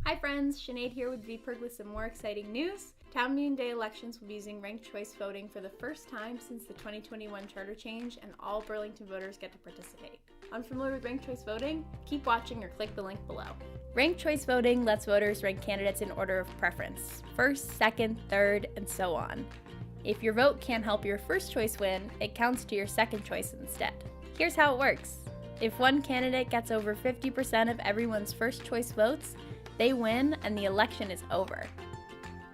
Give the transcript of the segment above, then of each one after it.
Hi friends, Sinead here with VPIRG with some more exciting news. Town meeting day elections will be using ranked choice voting for the first time since the 2021 charter change, and all Burlington voters get to participate. Unfamiliar with ranked choice voting? Keep watching or click the link below. Ranked choice voting lets voters rank candidates in order of preference, first, second, third, and so on. If your vote can't help your first choice win, it counts to your second choice instead. Here's how it works. If one candidate gets over 50% of everyone's first choice votes, they win and the election is over.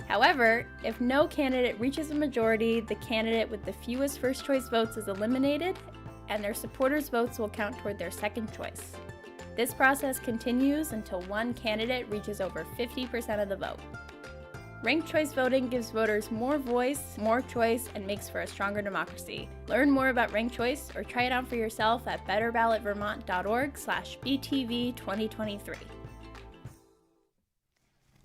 However, if no candidate reaches a majority, the candidate with the fewest first choice votes is eliminated, and their supporters' votes will count toward their second choice. This process continues until one candidate reaches over 50% of the vote. Ranked choice voting gives voters more voice, more choice, and makes for a stronger democracy. Learn more about ranked choice or try it out for yourself at betterballotvermont.org/BTV2023.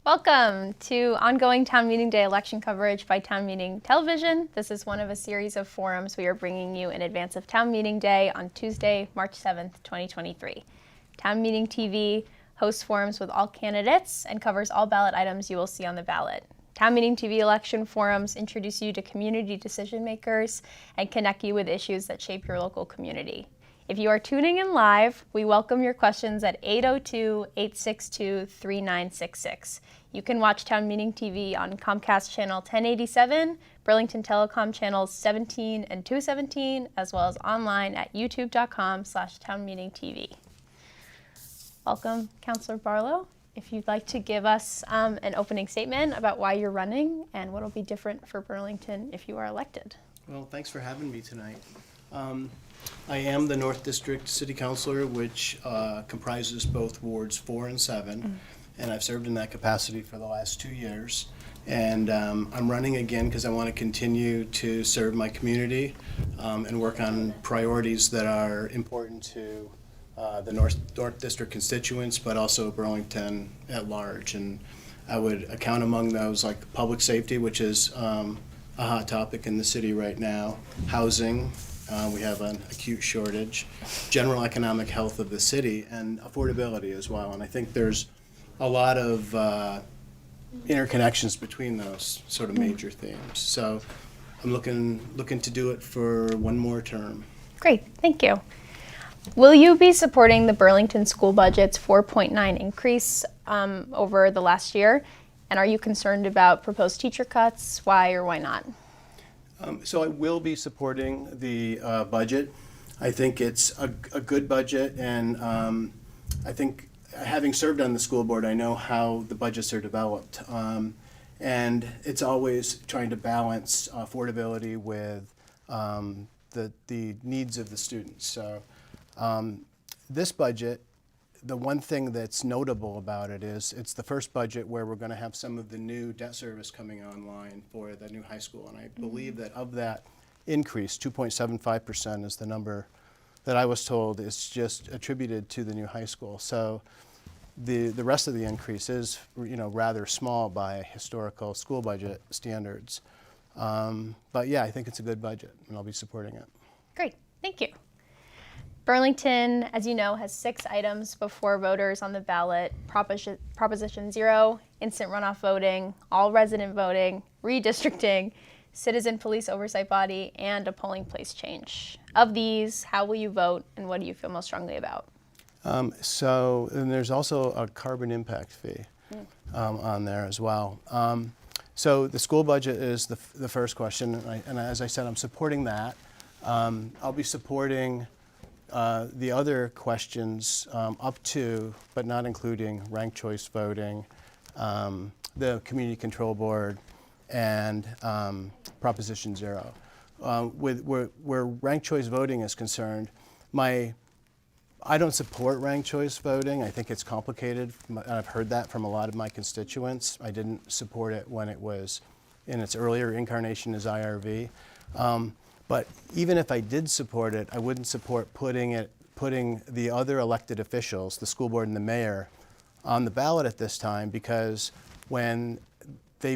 Welcome to ongoing Town Meeting Day election coverage by Town Meeting Television. This is one of a series of forums we are bringing you in advance of Town Meeting Day on Tuesday, March 7th, 2023. Town Meeting TV hosts forums with all candidates and covers all ballot items you will see on the ballot. Town Meeting TV election forums introduce you to community decision makers and connect you with issues that shape your local community. If you are tuning in live, we welcome your questions at 802-862-3966. You can watch Town Meeting TV on Comcast Channel 1087, Burlington Telecom Channels 17 and 217, as well as online at youtube.com/townmeetingtv. Welcome, Councilor Barlow. If you'd like to give us an opening statement about why you're running and what will be different for Burlington if you are elected. Well, thanks for having me tonight. I am the North District City Councilor, which comprises both wards 4 and 7, and I've served in that capacity for the last 2 years. And I'm running again because I want to continue to serve my community and work on priorities that are important to the North District constituents, but also Burlington at large. And I would account among those like public safety, which is a hot topic in the city right now, housing. We have an acute shortage, general economic health of the city, and affordability as well. And I think there's a lot of interconnections between those sort of major themes. So I'm looking to do it for one more term. Great, thank you. Will you be supporting the Burlington school budget's 4.9 increase over the last year? And are you concerned about proposed teacher cuts? Why or why not? So I will be supporting the budget. I think it's a good budget, and I think having served on the school board, I know how the budgets are developed. And it's always trying to balance affordability with the needs of the students. So this budget, the one thing that's notable about it is it's the first budget where we're going to have some of the new debt service coming online for the new high school. And I believe that of that increase, 2.75% is the number that I was told is just attributed to the new high school. So the rest of the increase is, rather small by historical school budget standards. But yeah, I think it's a good budget and I'll be supporting it. Great, thank you. Burlington, as you know, has 6 items before voters on the ballot: Proposition 0, instant runoff voting, all resident voting, redistricting, citizen police oversight body, and a polling place change. Of these, how will you vote and what do you feel most strongly about? And there's also a carbon impact fee on there as well. So the school budget is the first question, and as I said, I'm supporting that. I'll be supporting the other questions up to, but not including, ranked choice voting, the Community Control Board, and Proposition 0. Where ranked choice voting is concerned, I don't support ranked choice voting. I think it's complicated. I've heard that from a lot of my constituents. I didn't support it when it was in its earlier incarnation as IRV. But even if I did support it, I wouldn't support putting the other elected officials, the school board and the mayor, on the ballot at this time, because when the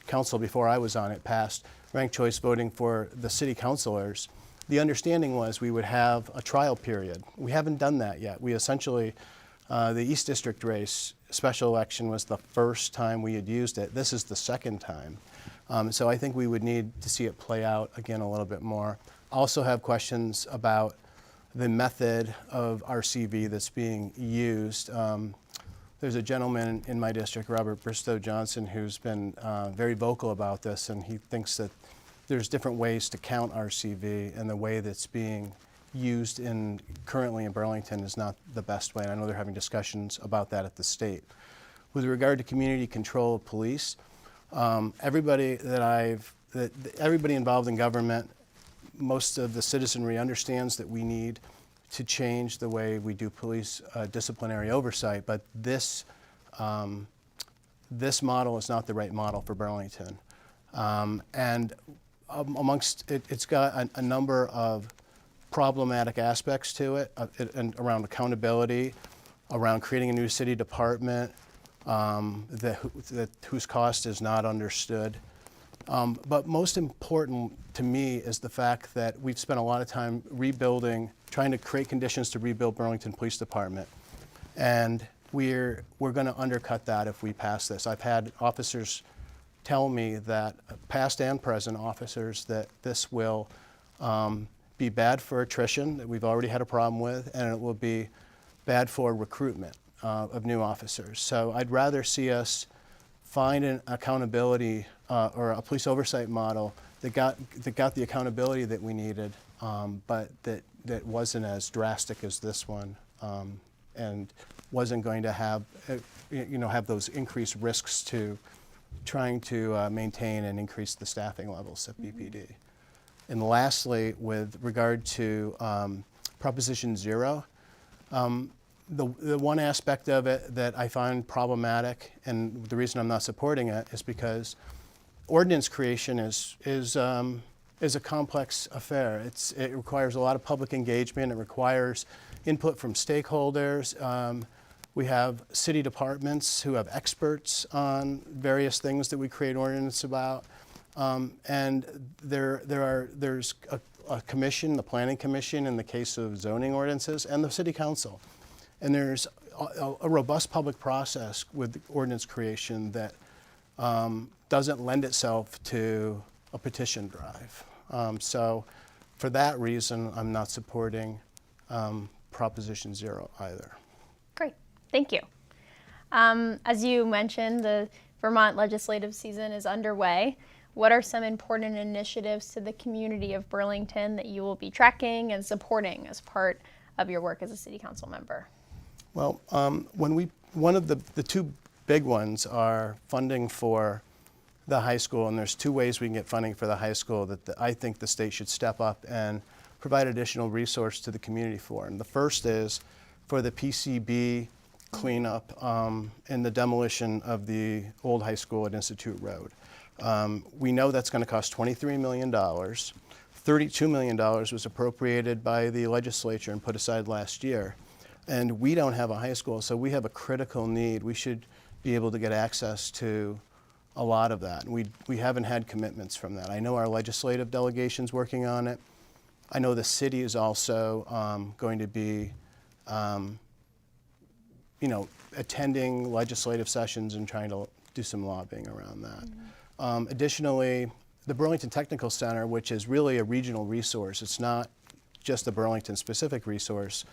council before I was on it passed ranked choice voting for the city councilors, the understanding was we would have a trial period. We haven't done that yet. We essentially The East District race, special election, was the first time we had used it. This is the second time. So I think we would need to see it play out again a little bit more. Also have questions about the method of RCV that's being used. There's a gentleman in my district, Robert Bristow Johnson, who's been very vocal about this, and he thinks that there's different ways to count RCV, and the way that's being used currently in Burlington is not the best way. And I know they're having discussions about that at the state. With regard to community control of police, everybody involved in government, most of the citizenry understands that we need to change the way we do police disciplinary oversight, but this model is not the right model for Burlington. And amongst it, it's got a number of problematic aspects to it, and around accountability, around creating a new city department whose cost is not understood. But most important to me is the fact that we've spent a lot of time trying to create conditions to rebuild Burlington Police Department. And we're going to undercut that if we pass this. I've had officers tell me that, past and present officers, that this will be bad for attrition, that we've already had a problem with, and it will be bad for recruitment of new officers. So I'd rather see us find an accountability or a police oversight model that got the accountability that we needed, but that wasn't as drastic as this one, and wasn't going to have those increased risks to trying to maintain and increase the staffing levels at BPD. And lastly, with regard to Proposition 0, the one aspect of it that I find problematic, and the reason I'm not supporting it, is because ordinance creation is a complex affair. It requires a lot of public engagement. It requires input from stakeholders. We have city departments who have experts on various things that we create ordinance about. And there's a commission, the Planning Commission in the case of zoning ordinances, and the City Council. And there's a robust public process with ordinance creation that doesn't lend itself to a petition drive. So for that reason, I'm not supporting Proposition 0 either. Great, thank you. As you mentioned, the Vermont legislative season is underway. What are some important initiatives to the community of Burlington that you will be tracking and supporting as part of your work as a city council member? Well, one of the two big ones are funding for the high school, and there's two ways we can get funding for the high school that I think the state should step up and provide additional resource to the community for. And the first is for the PCB cleanup and the demolition of the old high school at Institute Road. We know that's going to cost $23 million. $32 million was appropriated by the legislature and put aside last year. And we don't have a high school, so we have a critical need. We should be able to get access to a lot of that. And we haven't had commitments from that. I know our legislative delegation's working on it. I know the city is also going to be attending legislative sessions and trying to do some lobbying around that. Mm-hmm. Additionally, the Burlington Technical Center, which is really a regional resource, it's not just a Burlington specific resource.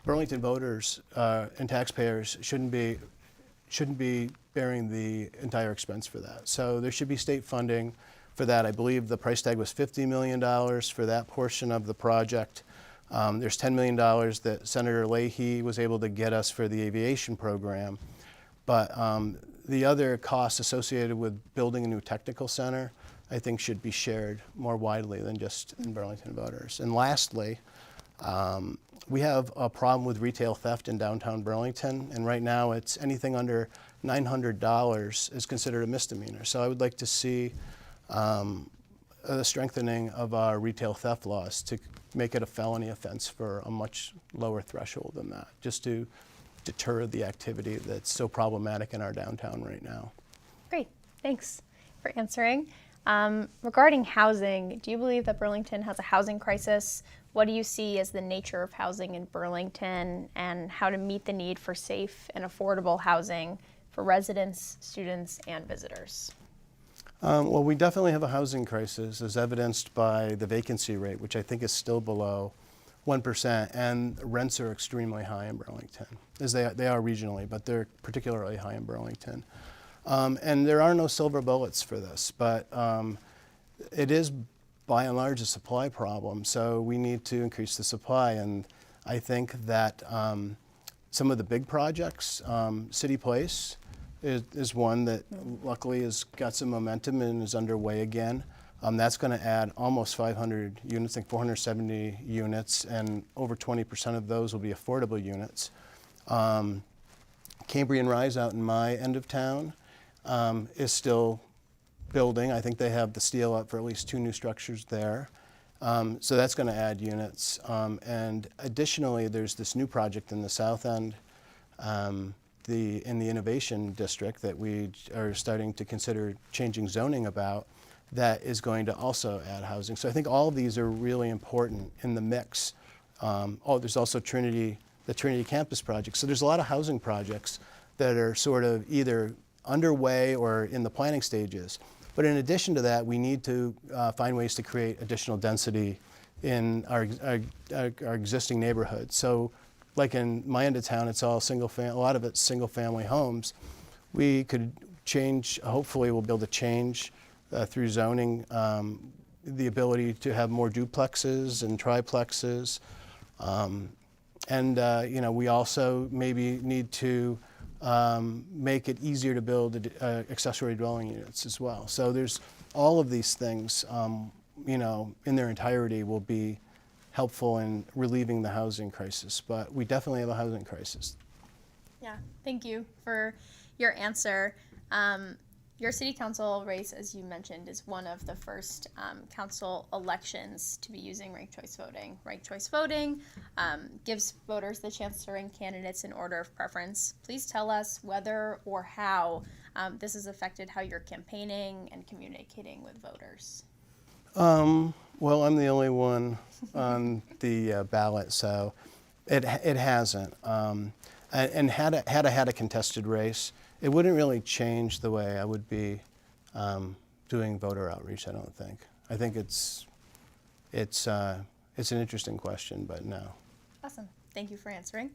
Burlington voters and taxpayers shouldn't be bearing the entire expense for that. So there should be state funding for that. I believe the price tag was $50 million for that portion of the project. There's $10 million that Senator Leahy was able to get us for the aviation program. But the other costs associated with building a new technical center, I think, should be shared more widely than just in Burlington voters. And lastly, we have a problem with retail theft in downtown Burlington, and right now it's anything under $900 is considered a misdemeanor. So I would like to see the strengthening of our retail theft laws to make it a felony offense for a much lower threshold than that, just to deter the activity that's so problematic in our downtown right now. Great, thanks for answering. Regarding housing, do you believe that Burlington has a housing crisis? What do you see as the nature of housing in Burlington and how to meet the need for safe and affordable housing for residents, students, and visitors? Well, we definitely have a housing crisis, as evidenced by the vacancy rate, which I think is still below 1%, and rents are extremely high in Burlington, as they are regionally, but they're particularly high in Burlington. And there are no silver bullets for this, but it is by and large a supply problem, so we need to increase the supply. And I think that some of the big projects, City Place is one that luckily has got some momentum and is underway again. That's going to add almost 500 units, I think 470 units, and over 20% of those will be affordable units. Cambrian Rise out in my end of town is still building. I think they have the steel up for at least 2 new structures there. So that's going to add units. And additionally, there's this new project in the South End, in the Innovation District that we are starting to consider changing zoning about, that is going to also add housing. So I think all of these are really important in the mix. There's also the Trinity Campus project. So there's a lot of housing projects that are sort of either underway or in the planning stages. But in addition to that, we need to find ways to create additional density in our existing neighborhoods. So like in my end of town, it's all a lot of it's single family homes. We could change, hopefully we'll be able to change through zoning the ability to have more duplexes and triplexes. We also maybe need to make it easier to build accessory dwelling units as well. So there's all of these things, in their entirety will be helpful in relieving the housing crisis, but we definitely have a housing crisis. Yeah, thank you for your answer. Your city council race, as you mentioned, is one of the first council elections to be using ranked choice voting. Ranked choice voting gives voters the chance to rank candidates in order of preference. Please tell us whether or how this has affected how you're campaigning and communicating with voters. Well, I'm the only one on the ballot, so it hasn't. And had I had a contested race, it wouldn't really change the way I would be doing voter outreach, I don't think. I think it's an interesting question, but no. Awesome. Thank you for answering.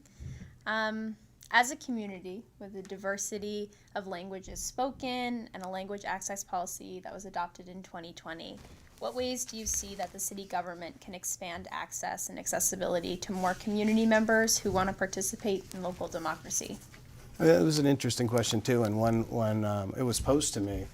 As a community with a diversity of languages spoken and a language access policy that was adopted in 2020, what ways do you see that the city government can expand access and accessibility to more community members who want to participate in local democracy? It was an interesting question too, and when it was posed to me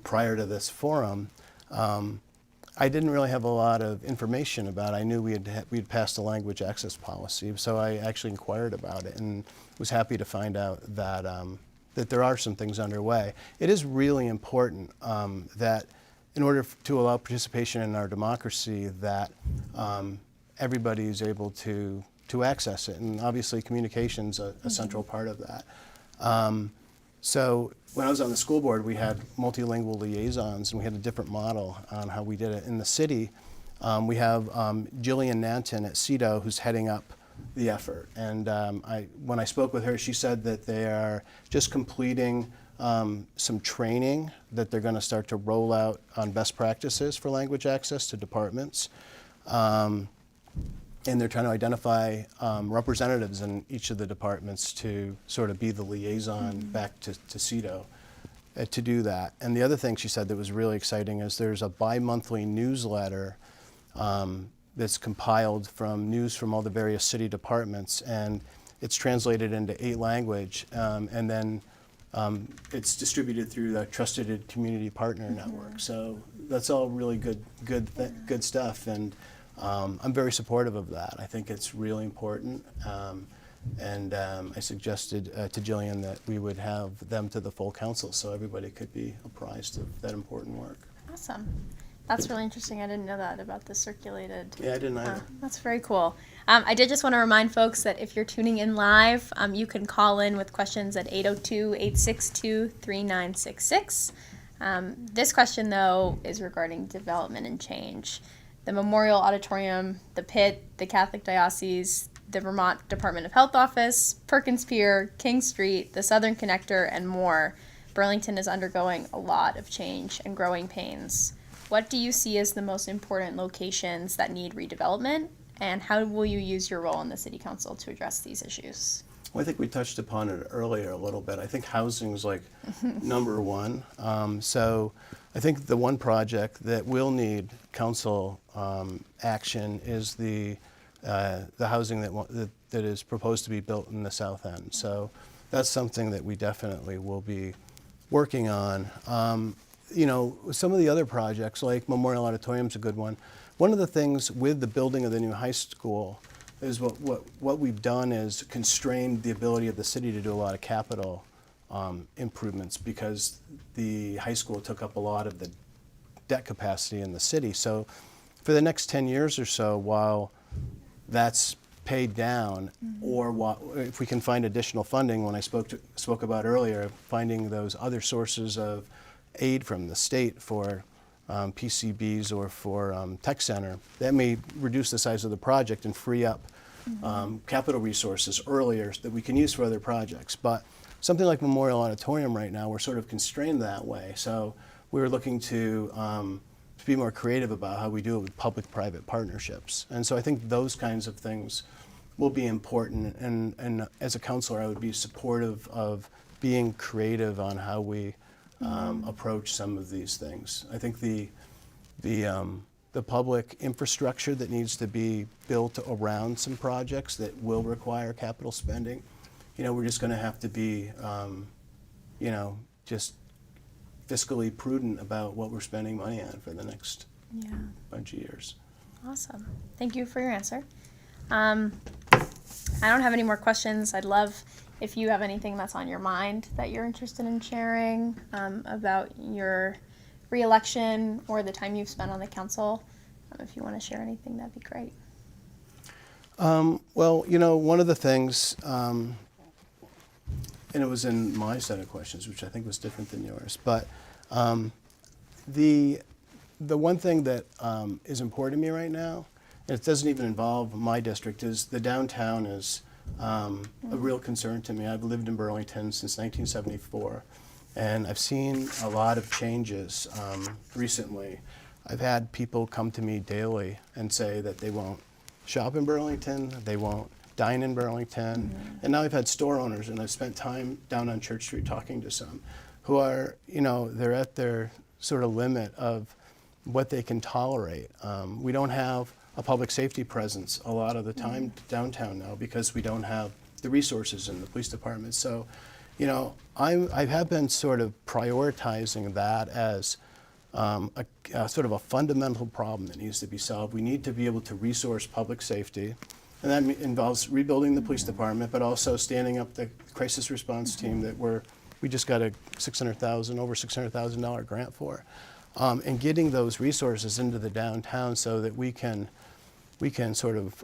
prior to this forum, I didn't really have a lot of information about it. I knew we had passed a language access policy, so I actually inquired about it and was happy to find out that that there are some things underway. It is really important that in order to allow participation in our democracy, that everybody is able to access it, and obviously communication's a central part of that. So when I was on the school board, we had multilingual liaisons, and we had a different model on how we did it. In the city, we have Jillian Nanton at CEDO who's heading up the effort. And when I spoke with her, she said that they are just completing some training that they're going to start to roll out on best practices for language access to departments. And they're trying to identify representatives in each of the departments to sort of be the liaison back to CEDO to do that. And the other thing she said that was really exciting is there's a bi-monthly newsletter that's compiled from news from all the various city departments, and it's translated into 8 languages, and then it's distributed through the Trusted Community Partner Network. So that's all really good stuff, and I'm very supportive of that. I think it's really important, and I suggested to Jillian that we would have them to the full council so everybody could be apprised of that important work. Awesome. That's really interesting. I didn't know that about the circulated. Yeah, I didn't either. That's very cool. I did just want to remind folks that if you're tuning in live, you can call in with questions at 802-862-3966. This question, though, is regarding development and change. The Memorial Auditorium, the Pit, the Catholic Diocese, the Vermont Department of Health Office, Perkins Pier, King Street, the Southern Connector, and more. Burlington is undergoing a lot of change and growing pains. What do you see as the most important locations that need redevelopment, and how will you use your role in the City Council to address these issues? Well, I think we touched upon it earlier a little bit. I think housing is like number one. So I think the one project that will need council action is the housing that is proposed to be built in the south end. So that's something that we definitely will be working on. Some of the other projects, like Memorial Auditorium is a good one. One of the things with the building of the new high school is what we've done is constrained the ability of the city to do a lot of capital improvements because the high school took up a lot of the debt capacity in the city. So for the next 10 years or so, while that's paid down, or if we can find additional funding, when I spoke about earlier, finding those other sources of aid from the state for PCBs or for tech center, that may reduce the size of the project and free up capital resources earlier that we can use for other projects. But something like Memorial Auditorium right now, we're sort of constrained that way. So we were looking to be more creative about how we do it with public-private partnerships. And so I think those kinds of things will be important. And as a counselor, I would be supportive of being creative on how we approach some of these things. I think the public infrastructure that needs to be built around some projects that will require capital spending, we're just going to have to be, just fiscally prudent about what we're spending money on for the next bunch of years. Awesome. Thank you for your answer. I don't have any more questions. I'd love if you have anything that's on your mind that you're interested in sharing about your re-election or the time you've spent on the council. If you want to share anything, that'd be great. Well, one of the things, and it was in my set of questions, which I think was different than yours, but the one thing that is important to me right now, and it doesn't even involve my district, is the downtown is a real concern to me. I've lived in Burlington since 1974, and I've seen a lot of changes recently. I've had people come to me daily and say that they won't shop in Burlington, they won't dine in Burlington, and now I've had store owners, and I've spent time down on Church Street talking to some who are, they're at their sort of limit of what they can tolerate. We don't have a public safety presence a lot of the time downtown now because we don't have the resources in the police department. So, I have been sort of prioritizing that as a sort of a fundamental problem that needs to be solved. We need to be able to resource public safety, and that involves rebuilding the police department, but also standing up the crisis response team that we just got a over $600,000 grant for, and getting those resources into the downtown so that we can sort of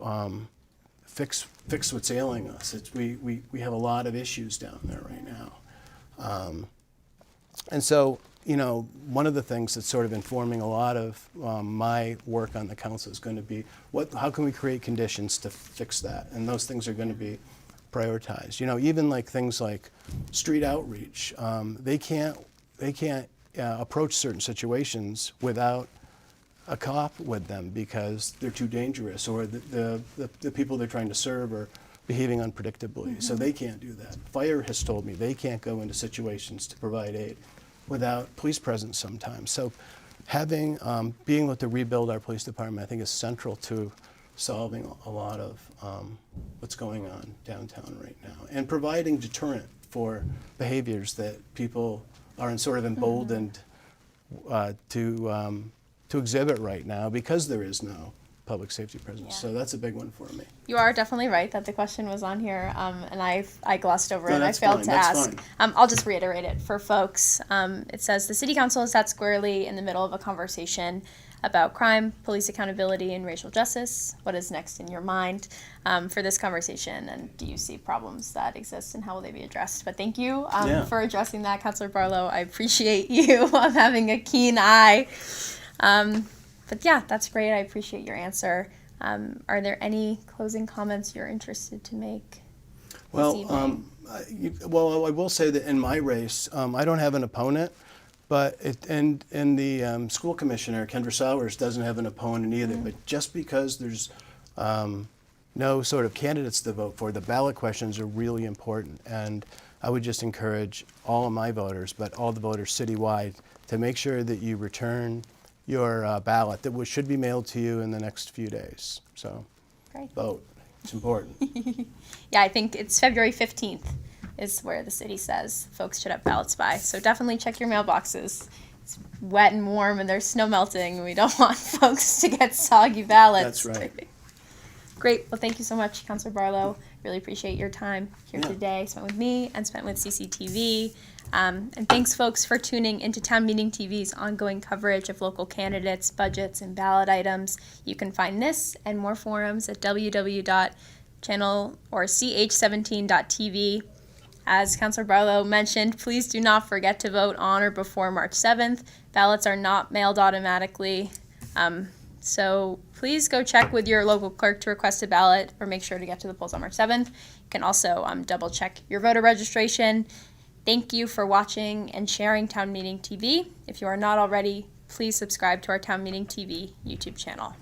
fix what's ailing us. We have a lot of issues down there right now, and so one of the things that's sort of informing a lot of my work on the council is going to be how can we create conditions to fix that, and those things are going to be prioritized. Even like things like street outreach, they can't approach certain situations without a cop with them because they're too dangerous, or the people they're trying to serve are behaving unpredictably, so they can't do that. Fire has told me they can't go into situations to provide aid without police presence sometimes. So being able to rebuild our police department, I think, is central to solving a lot of what's going on downtown right now, and providing deterrent for behaviors that people are sort of emboldened to exhibit right now because there is no public safety presence. So that's a big one for me. You are definitely right that the question was on here, and I glossed over it. I That's failed fine, to that's ask. fine. I'll just reiterate it for folks. It says the City Council is sat squarely in the middle of a conversation about crime, police accountability, and racial justice. What is next in your mind for this conversation, and do you see problems that exist, and how will they be addressed? But thank you for addressing that, Councilor Barlow. I appreciate you having a keen eye. But yeah, that's great. I appreciate your answer. Are there any closing comments you're interested to make? Well, I will say that in my race, I don't have an opponent, but and the school commissioner, Kendra Sowers, doesn't have an opponent either. But just because there's no sort of candidates to vote for, the ballot questions are really important. And I would just encourage all of my voters, but all the voters citywide, to make sure that you return your ballot that should be mailed to you in the next few days. So vote. It's important. Yeah, I think it's February 15th is where the city says folks should have ballots by. So definitely check your mailboxes. It's wet and warm and there's snow melting. We don't want folks to get soggy ballots. That's right. Great. Well, thank you so much, Councilor Barlow. Really appreciate your time here today, spent with me and spent with CCTV. And thanks, folks, for tuning into Town Meeting TV's ongoing coverage of local candidates, budgets, and ballot items. You can find this and more forums at www.ch17.tv. As Councilor Barlow mentioned, please do not forget to vote on or before March 7th. Ballots are not mailed automatically. So please go check with your local clerk to request a ballot or make sure to get to the polls on March 7th. You can also double check your voter registration. Thank you for watching and sharing Town Meeting TV. If you are not already, please subscribe to our Town Meeting TV YouTube channel.